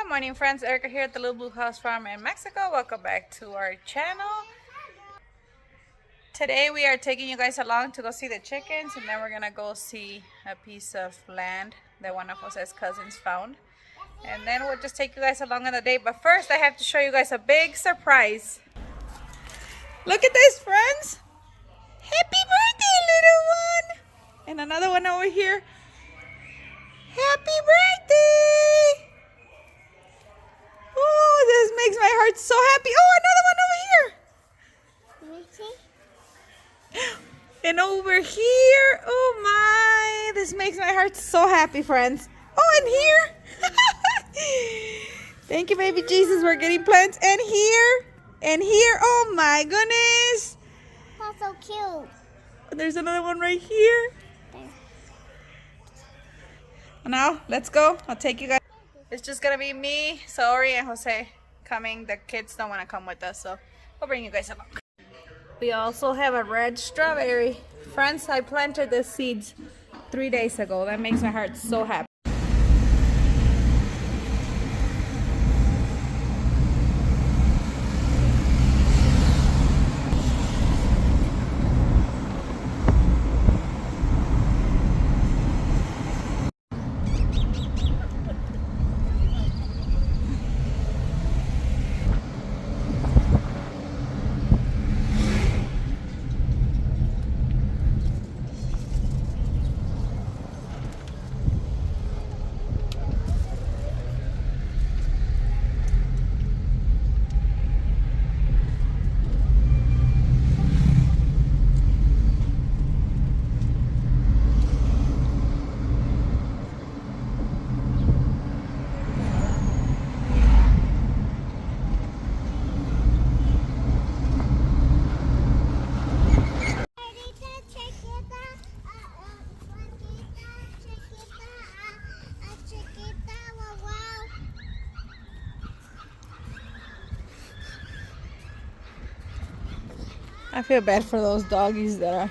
Morning friends, Erica here at the Little Blue House Farm in Mexico. Welcome back to our channel. Today we are taking you guys along to go see the chickens, and then we're gonna go see a piece of land that one of Jose's cousins found, and then we'll just take you guys along on the day. But first I have to show you guys a big surprise. Look at this, friends. Happy birthday, little one. And another one over here. Happy birthday. Oh, this makes my heart so happy. Oh, another one over here. Let me see. And over here. Oh my. This makes my heart so happy, friends. Oh, and here. Thank you, baby Jesus. We're getting plants. And here. And here. Oh my goodness. That's so cute. There's another one right here. Now, let's go. I'll take you guys. It's just gonna be me, Saori, and Jose coming. The kids don't want to come with us, so we'll bring you guys along. We also have a red strawberry. Friends, I planted the seeds 3 days ago. That makes my heart so happy. I feel bad for those doggies that are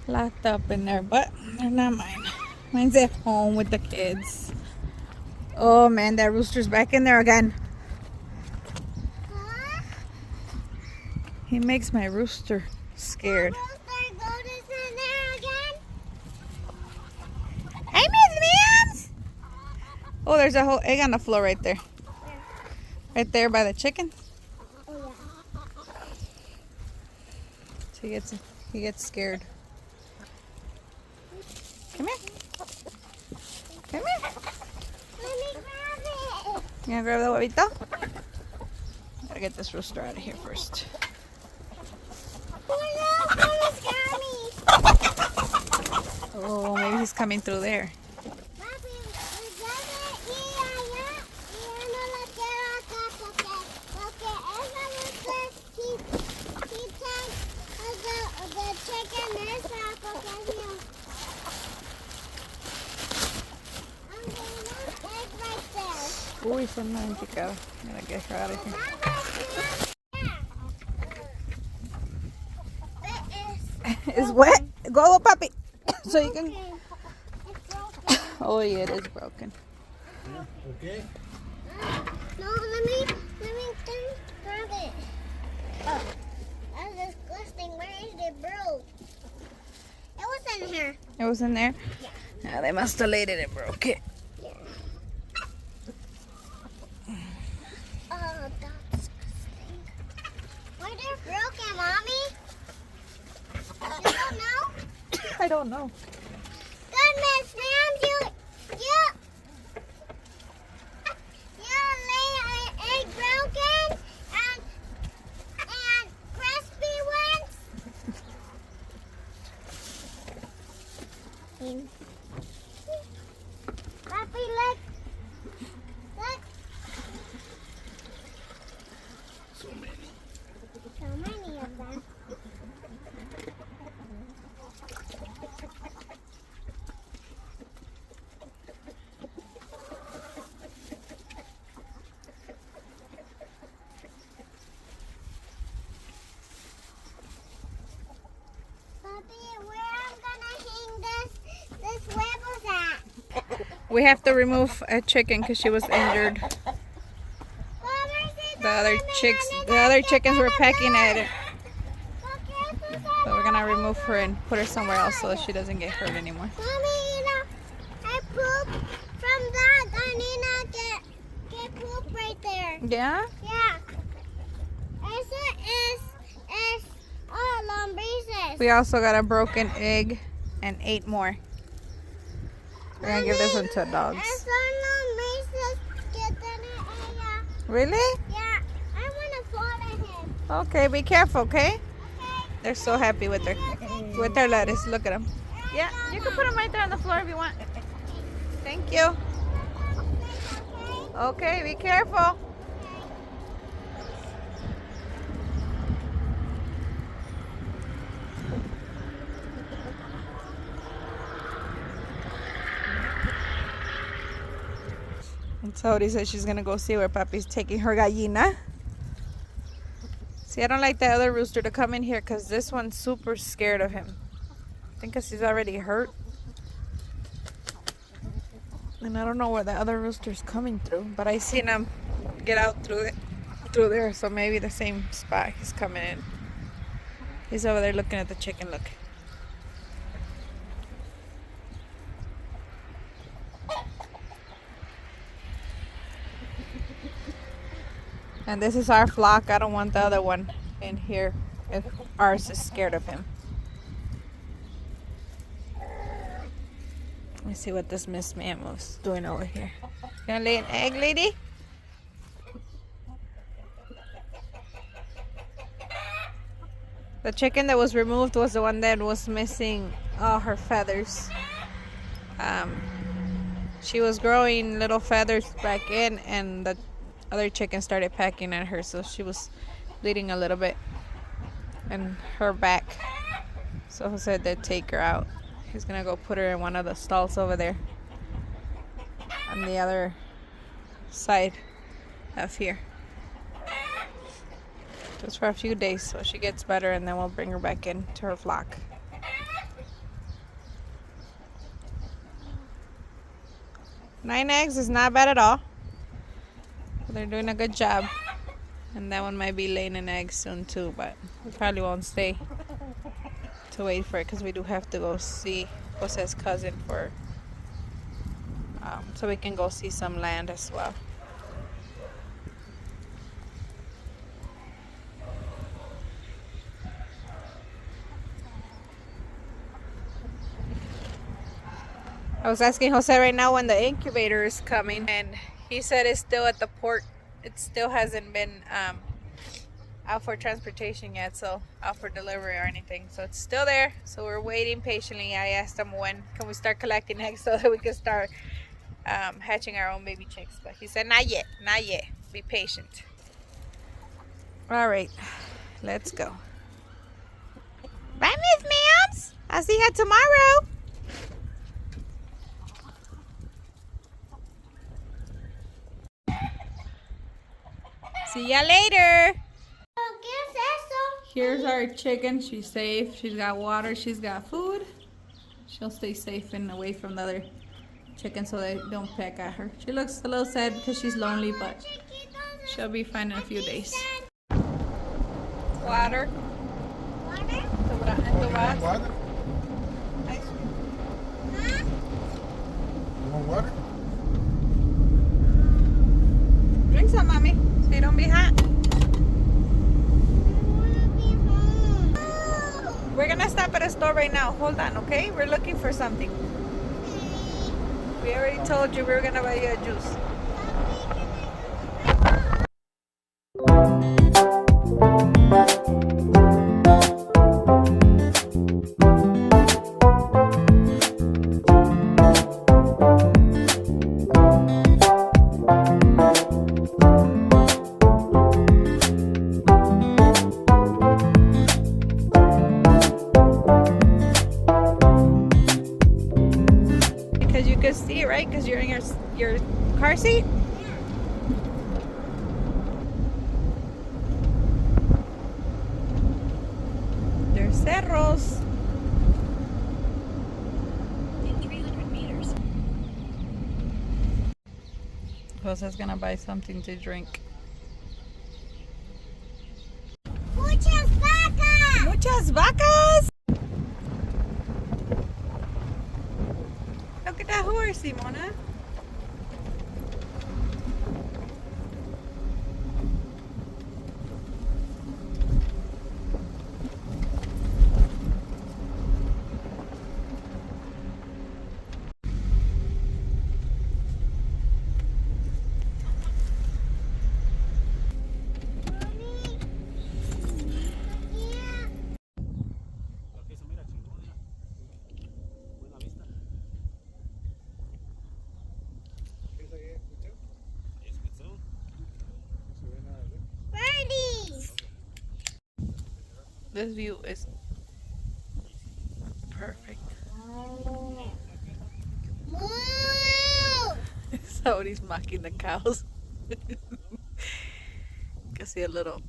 locked up in there, but they're not mine. Mine's at home with the kids. Oh man, that rooster's back in there again. Huh? He makes my rooster scared. Rooster goes in there again? Hey, Miss Mams! Oh, there's a whole egg on the floor right there. Right there by the chicken. Oh yeah. So he gets scared. Come here. Come here. Let me grab it. You gonna grab the huevito? Gotta get this rooster out of here first. Oh no, Mama's got me. Oh, maybe he's coming through there. Papi, y ya no la quiero acá porque esa rooster he takes the chicken esa porque es mío. I'm going to egg right there. Uy, son muy picados. Gotta get her out of here. It's wet. Go, papi. So you can. Oh, yeah, it is broken. Okay. No, let me grab it. Oh, that's disgusting. Where is it, bro? It was in here. It was in there? Yeah. Yeah, they must have laid it and broke it. Yeah. Oh, that's disgusting. Why they're broken, Mommy? You don't know? I don't know. Goodness, ma'am, you lay an egg broken and crispy ones. Papi, look. So many. So many of them. We have to remove a chicken because she was injured. The other chickens were pecking at it. So we're gonna remove her and put her somewhere else so she doesn't get hurt anymore. Mommy, I poop from that. I need to get poop right there. Yeah? Yeah. Es lombrices. We also got a broken egg and 8 more. We're gonna give this one to dogs. Es lombrices que tiene ella. Really? Yeah. I want to follow him. Okay, be careful, okay? Okay. They're so happy with their lettuce. Look at them. Yeah, you can put them right there on the floor if you want. Thank you. Okay, be careful. And Tody said she's gonna go see where Papi's taking her gallina. See, I don't like that other rooster to come in here because this one's super scared of him. I think because he's already hurt. And I don't know where the other rooster's coming through, but I seen him get out through there, so maybe the same spot he's coming in. He's over there looking at the chicken, look. And this is our flock. I don't want the other one in here if ours is scared of him. Let me see what this Miss Ma'am was doing over here. Gonna lay an egg, lady? The chicken that was removed was the one that was missing all her feathers. She was growing little feathers back in, and the other chicken started pecking at her, so she was bleeding a little bit in her back. So he said they'd take her out. He's gonna go put her in one of the stalls over there on the other side of here, just for a few days so she gets better, and then we'll bring her back into her flock. Nine eggs is not bad at all. They're doing a good job. And that one might be laying an egg soon too, but we probably won't stay to wait for it because we do have to go see Jose's cousin for so we can go see some land as well. I was asking Jose right now when the incubator is coming, and he said it's still at the port. It still hasn't been out for transportation yet, so out for delivery or anything. So it's still there. So we're waiting patiently. I asked him when can we start collecting eggs so that we can start hatching our own baby chicks. But he said not yet, not yet. Be patient. All right, let's go. Bye, Miss Ma'ams. I'll see you tomorrow. See ya later. Here's our chicken. She's safe. She's got water. She's got food. She'll stay safe and away from the other chickens so they don't peck at her. She looks a little sad because she's lonely, but she'll be fine in a few days. Water. Water? Water? Huh? You want water? Drink some, mommy, so you don't be hot. We're gonna stop at a store right now. Hold on, okay? We're looking for something. We already told you we were gonna buy you a juice. Because you can see, right? Because you're in your car seat. There's cerros. In 300 meters. Jose's gonna buy something to drink. vacas! Look at that horse, Simona. Birdies! This view is perfect. Moo! Somebody's mocking the cows. Can see a little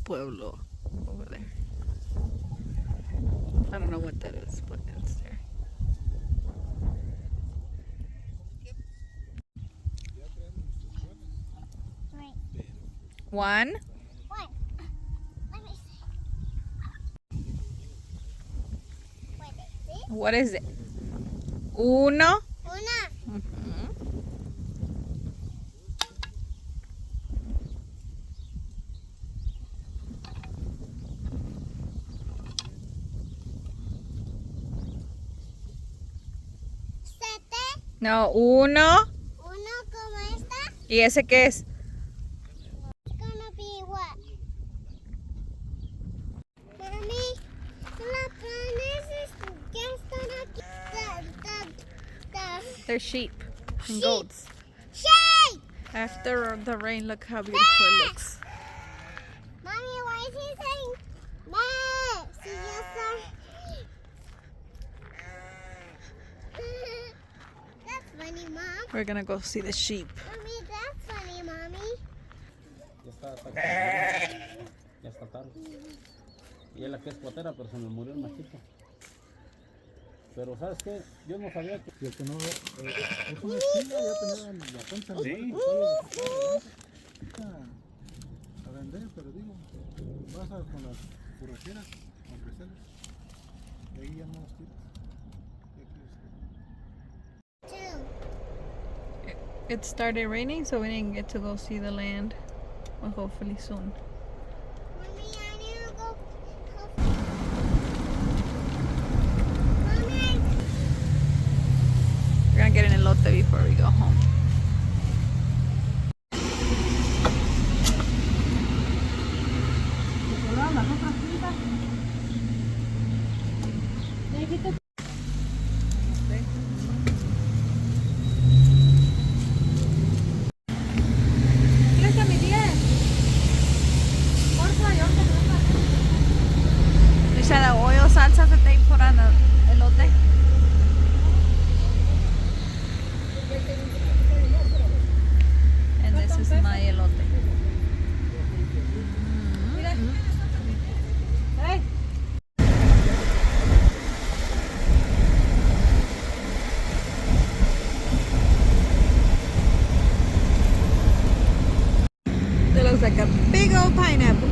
pueblo over there. I don't know what that is, but it's there. Wait, One. what? Let me see. What is it? What is it? Uno. Una. Mhm. Sete. No, uno. Uno como esta. ¿Y ese qué es? It's gonna be what? Mami, las planes ya están aquí. They're sheep and Sheep. goats. Shake! After the rain, look how beautiful it looks. Mommy, why is he saying meh? Si ya está. That's funny, Mom. We're gonna go see the sheep. Mommy, that's funny, Mommy. Ya está ya está tarde. Y él aquí es cuatera, pero se me murió el machito. Pero ¿sabes qué? Yo no sabía que... Y el que no, es una esquina, ya tenía la concha. Sí. A vender, pero digo, vas con las borracheras, con freseles, y ahí ya no los tiras. Two. It started raining, so we didn't get to go see the land. Well, hopefully soon. Mommy, I need to go. Mommy, We're gonna get an elote before we go home. Is that oil salsa that they put on the elote? And this is my elote. That looks like a big old pineapple.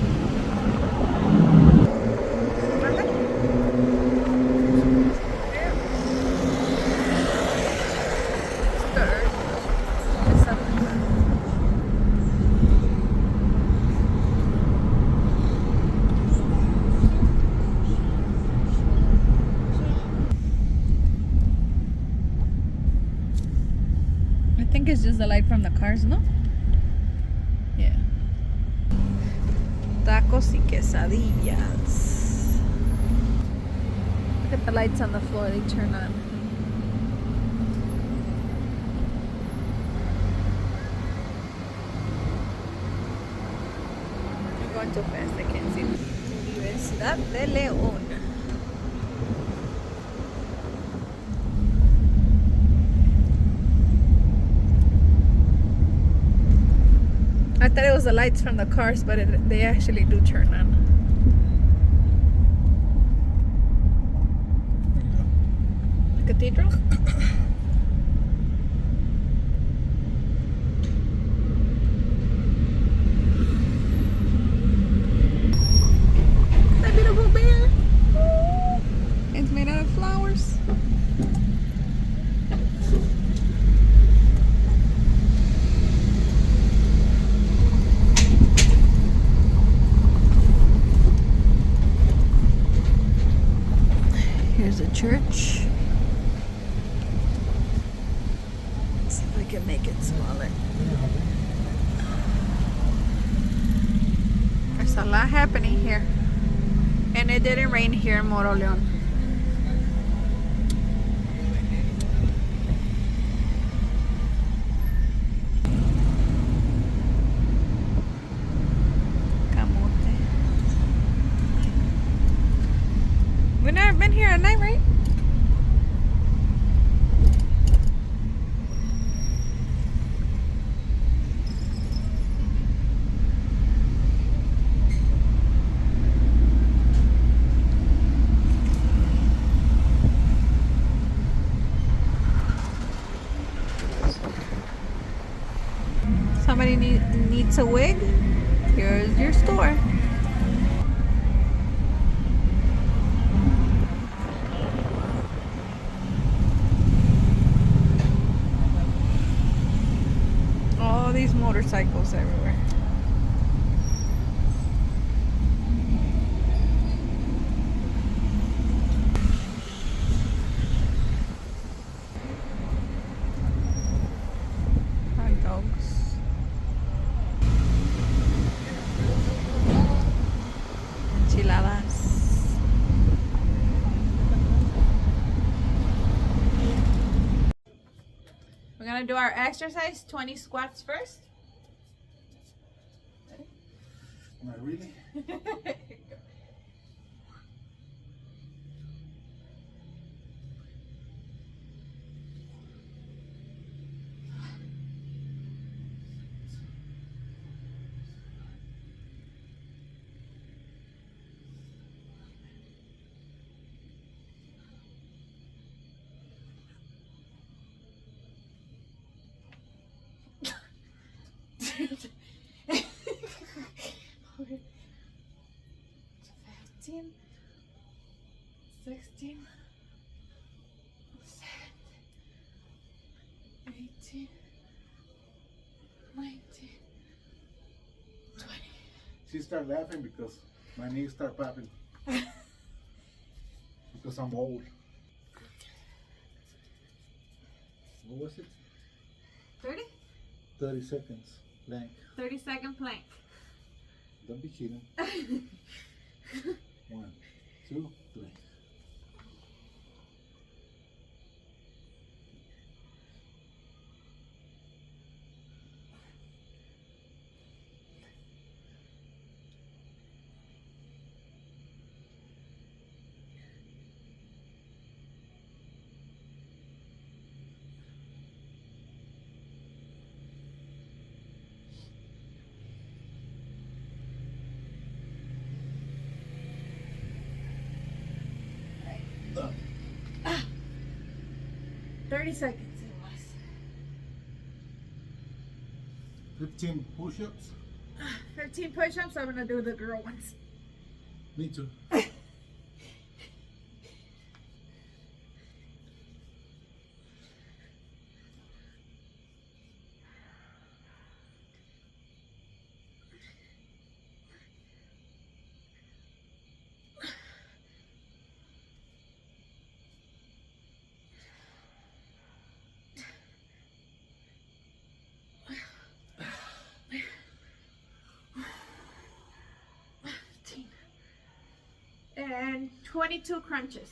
I think it's just the light from the cars, no? Yeah. Tacos y quesadillas. Look at the lights on the floor, they turn on. I'm going too fast, I can't see. Universidad de León. I thought it was the lights from the cars, but they actually do turn on. The cathedral? That beautiful bear. A lot happening here. And it didn't rain here in Moroleon. Camote. We've never been here at night, right? Somebody needs a wig? Here's your store. All these motorcycles everywhere. Hot dogs. Enchiladas. We're gonna do our exercise, 20 squats first. Not really. Okay. 15, 16, 17, 18, 19, 20. She started laughing because my knees start popping. Because I'm old. What was it? 30? 30 seconds. Blank. 30-second plank. Don't be cheating. 1, 2, 3. Right. 30 seconds it was. 15 push-ups. 15 push-ups. I'm gonna do the girl ones. Me too. And 22 crunches.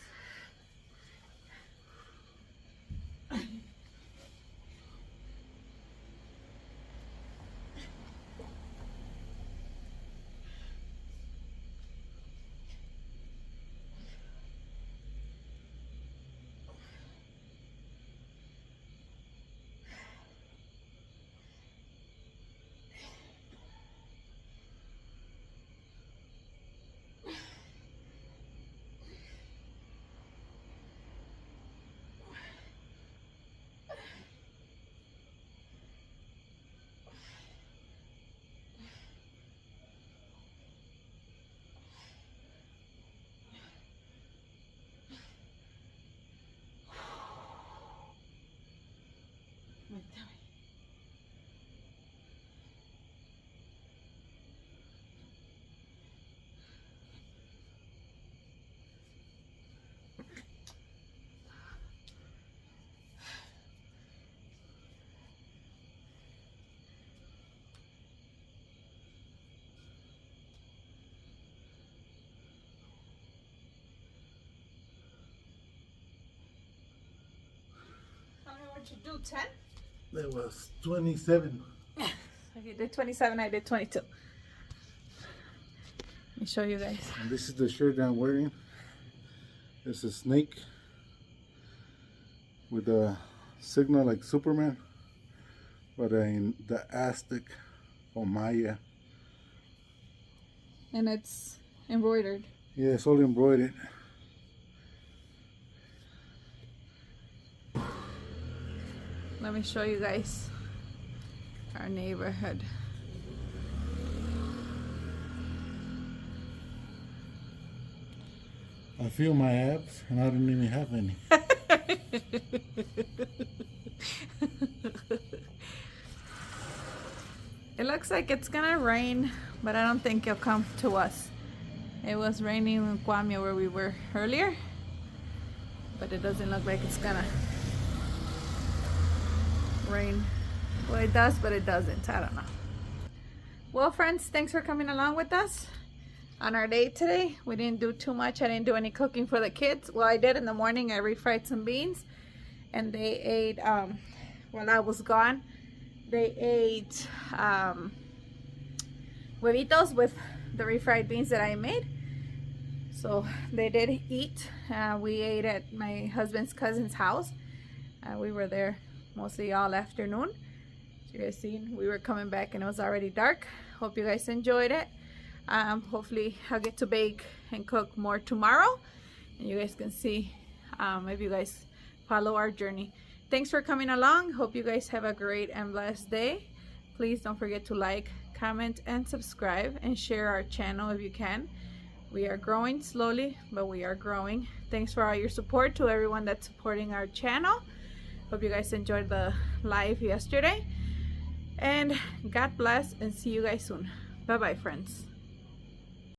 What'd you do, 10? There was 27. Okay, did 27, I did 22. Let me show you guys. And this is the shirt that I'm wearing. It's a snake with a signal like Superman, but in the Aztec or Maya. And it's embroidered. Yeah, it's all embroidered. Let me show you guys our neighborhood. I feel my abs and I don't even have any. It looks like it's gonna rain, but I don't think it'll come to us. It was raining in Guamia where we were earlier, but it doesn't look like it's gonna rain. Well, it does, but it doesn't. I don't know. Well, friends, thanks for coming along with us on our day today. We didn't do too much. I didn't do any cooking for the kids. Well, I did in the morning. I refried some beans, and they ate while I was gone. They ate huevitos with the refried beans that I made. So they did eat. We ate at my husband's cousin's house. We were there mostly all afternoon. As you guys seen, we were coming back and it was already dark. Hope you guys enjoyed it. Hopefully I'll get to bake and cook more tomorrow, and you guys can see if you guys follow our journey. Thanks for coming along. Hope you guys have a great and blessed day. Please don't forget to like, comment, and subscribe, and share our channel if you can. We are growing slowly, but we are growing. Thanks for all your support to everyone that's supporting our channel. Hope you guys enjoyed the live yesterday. And God bless, and see you guys soon. Bye bye, friends.